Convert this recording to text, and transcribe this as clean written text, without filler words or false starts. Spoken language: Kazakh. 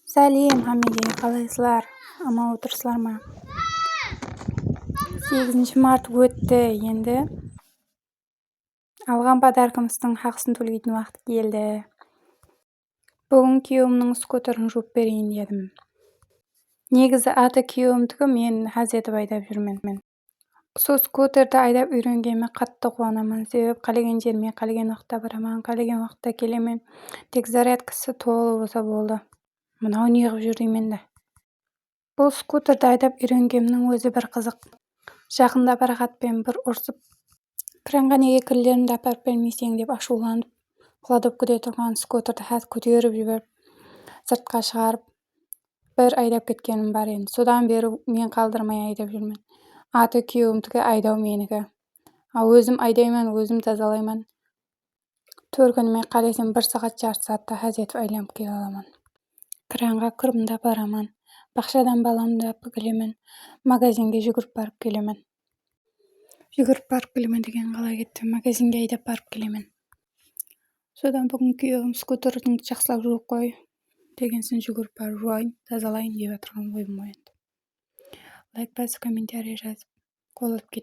Сәлем, Хамиде, қалайсыздар? Аман отырсыздар ма? 8 март өтті, енді алған подаркымыздың ақысын төлейтін уақыт келді. Бүгін күйеуімнің скутерін жуып берейін дедім. Негізі аты күйеуімдікі, мен хаз етіп айдап жүрмін. Сол скутерді айдап үйренгеніме қатты қуанамын, себебі қалеген жеріме қалеген уақытта барамын, қалеген уақытта келемін. Тек зарядкасы толы болса болды. Мынау не қылып жүр деймін да. Бұл скутерді айдап үйренгенімнің өзі бір қызық. Жақында парақатпен бір ұрсып, кранға неге кірлерімді апарып бермесең деп ашуланып, кладовкада тұрған скутерді хаз көтеріп жіберіп, сыртқа шығарып, бір айдап кеткенім бар енді. Содан бері мен қалдырмай айдап жүрмін. Аты күйеуімдікі, айдау менікі. Өзім айдаймын, өзім тазалаймын. Төркініме қалесем 1 сағат, жарты сағатта хаз етіп айналып келе аламын. Кранға кірімді апарамын. Бақшадан баламды алып келемін. Магазинге жүгіріп барып келемін. Жүгіріп барып келемін деген қалай кетті. Магазинге айдап барып келемін. Содан бүгін күйеуім скутердің жақсылап жуып қой дегенсін, жүгіріп барып жуайын, тазалайын деп отырған ойым оянды. Лайк басып, комментарий жазып, қол алып кетер.